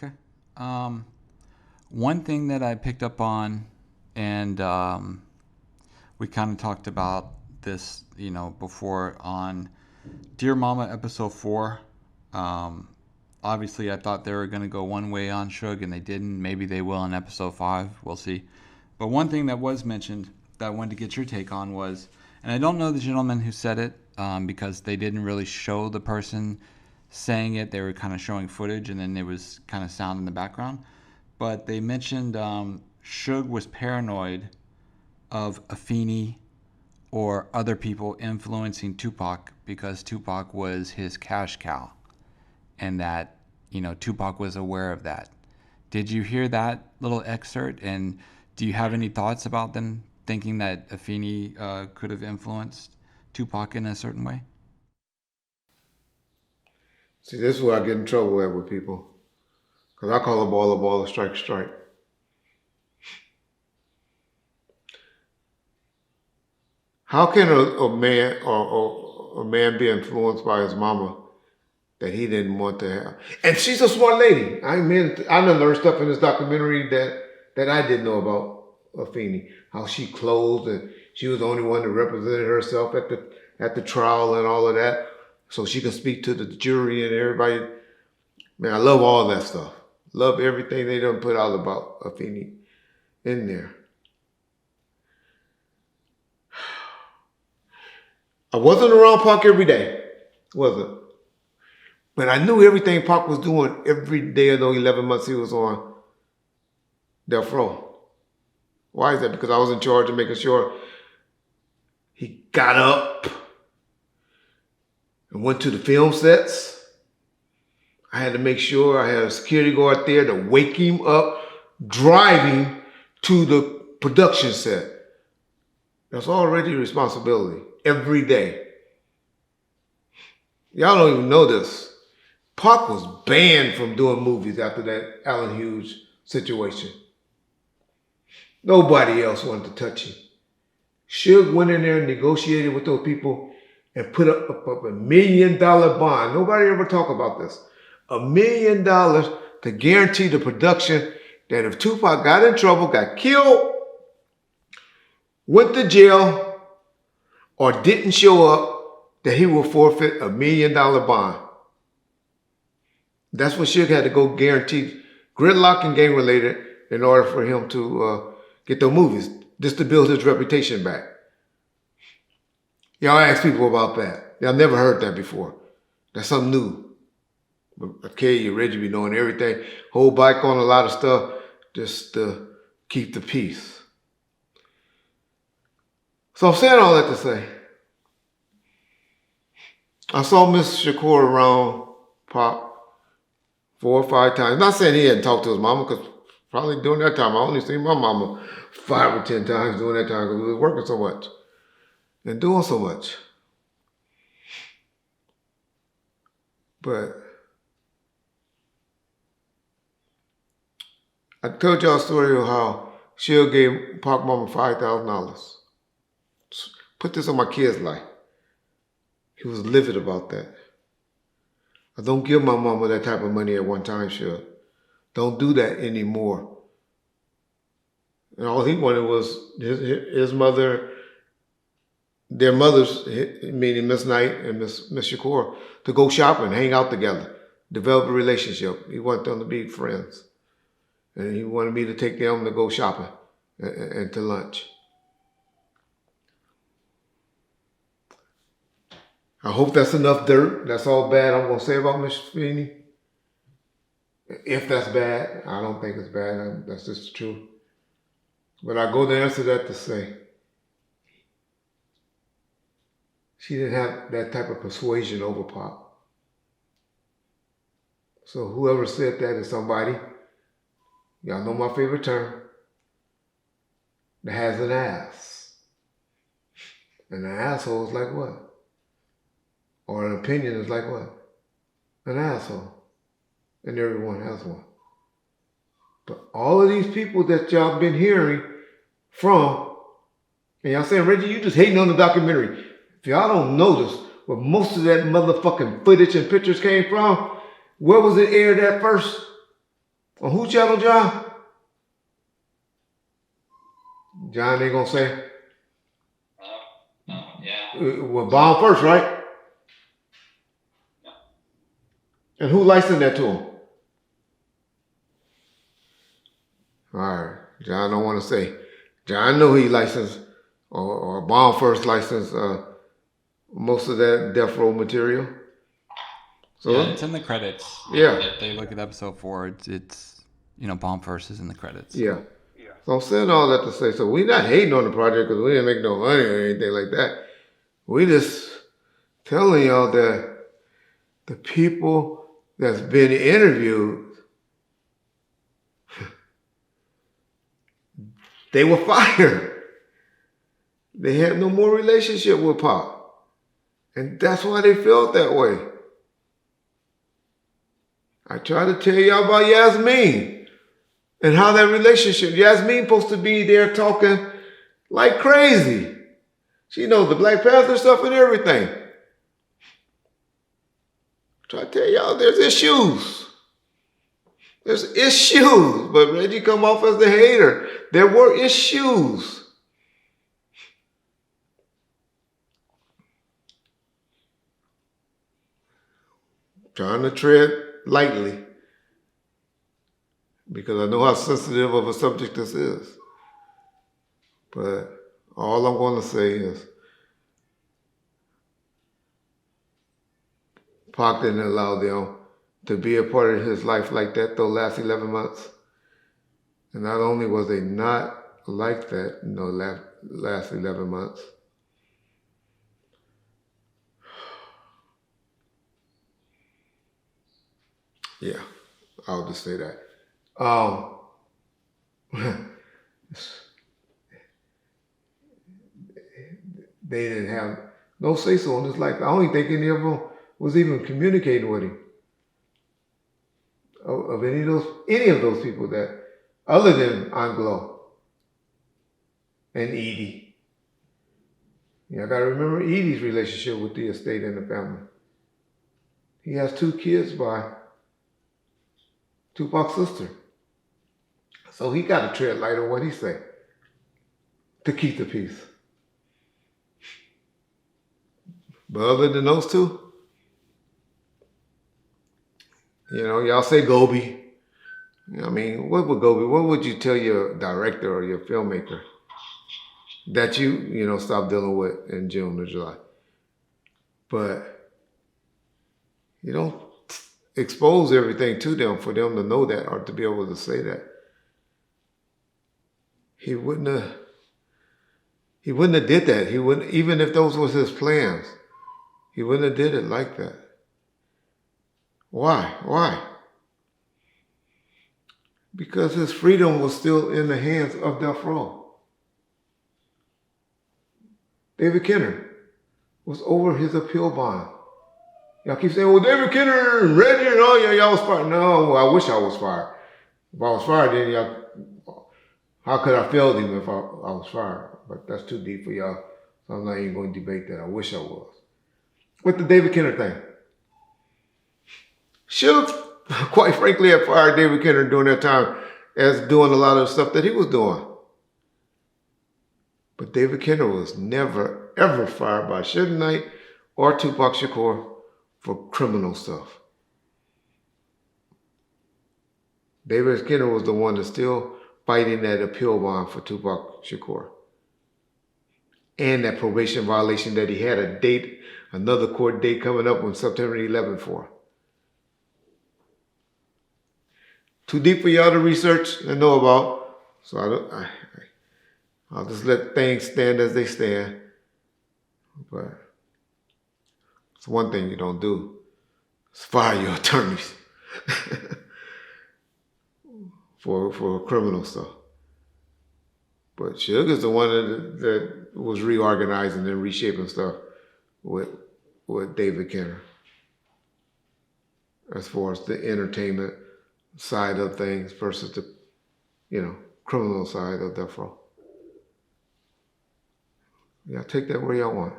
Okay. Um, One thing that I picked up on, and we kind of talked about this, before on Dear Mama episode 4. Um, Obviously, I thought they were going to go one way on Suge, and they didn't. Maybe they will in episode 5. We'll see. But one thing that was mentioned that I wanted to get your take on was, and I don't know the gentleman who said it because they didn't really show the person saying it. They were kind of showing footage, and then there was kind of sound in the background. But they mentioned Suge was paranoid of Afeni or other people influencing Tupac because Tupac was his cash cow, and that Tupac was aware of that. Did you hear that little excerpt? And do you have any thoughts about them thinking that Afeni could have influenced Tupac in a certain way? See, this is where I get in trouble at with people. Because I call a ball, a strike, strike. How can a man or a man be influenced by his mama that he didn't want to have? And she's a smart lady. I done learned stuff in this documentary that I didn't know about Afeni. How she closed and she was the only one that represented herself at the trial and all of that. So she can speak to the jury and everybody. Man, I love all that stuff. Love everything they done put out about Afeni in there. I wasn't around Pac every day, wasn't. But I knew everything Pac was doing every day of those 11 months he was on death row. Why is that? Because I was in charge of making sure he got up and went to the film sets. I had to make sure I had a security guard there to wake him up driving to the production set. That's already a responsibility every day. Y'all don't even know this. Pac was banned from doing movies after that Alan Hughes situation. Nobody else wanted to touch him. Suge went in there and negotiated with those people and put up $1 million bond. Nobody ever talk about this. $1 million to guarantee the production that if Tupac got in trouble, got killed, went to jail, or didn't show up, that he will forfeit $1 million bond. That's what Suge had to go guarantee, gridlock and gang related, in order for him to get the movies, just to build his reputation back. Y'all ask people about that. Y'all never heard that before. That's something new. Okay, Reggie be knowing everything. Hold back on a lot of stuff just to keep the peace. So I'm saying all that to say, I saw Miss Shakur around Pop 4 or 5 times. Not saying he hadn't talked to his mama, because probably during that time, I only seen my mama 5 or 10 times during that time because we was working so much and doing so much. But I told y'all a story of how Suge gave Pac Mama $5,000. Put this on my kid's life. He was livid about that. I don't give my mama that type of money at one time, Suge. Don't do that anymore. And all he wanted was his mother, their mothers, meaning Miss Knight and Miss Shakur, to go shopping, hang out together, develop a relationship. He wanted them to be friends. And he wanted me to take them to go shopping and to lunch. I hope that's enough dirt. That's all bad I'm going to say about Miss Feeney. If that's bad, I don't think it's bad. That's just the truth. But I go to answer that to say, she didn't have that type of persuasion over Pop. So whoever said that is somebody, y'all know my favorite term, that has an ass. And an asshole is like what? Or an opinion is like what? An asshole. And everyone has one. But all of these people that y'all been hearing from, and y'all saying, Reggie, you just hating on the documentary. If y'all don't notice where most of that motherfucking footage and pictures came from, where was it aired at first? On who channel, John? John ain't gonna say. Yeah. Well, Bomb First, right? Yeah. And who licensed that to him? All right. John don't want to say. John know he licensed, or Bomb First licensed most of that Death Row material. So Yeah, it's in the credits. Yeah. If they look at episode 4, it's Bomb First is in the credits. Yeah. So I'm saying all that to say, so we not hating on the project because we didn't make no money or anything like that. We just telling y'all that the people that's been interviewed, they were fired. They had no more relationship with Pop. And that's why they felt that way. I try to tell y'all about Yasmin and how that relationship, Yasmin supposed to be there talking like crazy. She knows the Black Panther stuff and everything. Try to tell y'all there's issues. There's issues. But Reggie come off as the hater. There were issues. Trying to tread lightly. Because I know how sensitive of a subject this is. But all I'm going to say is Pac didn't allow them to be a part of his life like that those last 11 months. And not only was they not like that in the last 11 months, yeah, I'll just say that. They didn't have no say-so in his life. I don't even think any of them was even communicating with him. Of any of those people that, other than Anglo and Edie. I gotta remember Edie's relationship with the estate and the family. He has 2 kids by Tupac's sister. So he gotta tread light on what he say to keep the peace. But other than those 2, y'all say Gobi. I mean, what would you tell your director or your filmmaker that you stop dealing with in June or July? But you don't expose everything to them for them to know that or to be able to say that. He wouldn't have did that. He wouldn't, even if those was his plans, he wouldn't have did it like that. Why? Because his freedom was still in the hands of Death Row. David Kenner was over his appeal bond. Y'all keep saying, well, David Kenner and Reggie and all y'all was fired. No, I wish I was fired. If I was fired, then how could I fail him if I was fired? But that's too deep for y'all, so I'm not even going to debate that. I wish I was. With the David Kenner thing, should have, quite frankly, have fired David Kenner during that time as doing a lot of stuff that he was doing. But David Kenner was never, ever fired by Suge Knight or Tupac Shakur for criminal stuff. David Kenner was the one that's still fighting that appeal bond for Tupac Shakur. And that probation violation that he had another court date coming up on September 11th for. Too deep for y'all to research and know about. So I'll just let things stand as they stand. But it's one thing you don't do. It's fire your attorneys for criminal stuff. But Suge is the one that was reorganizing and reshaping stuff with David Kenner. As far as the entertainment side of things versus the, criminal side of Death Row. Y'all take that where y'all want.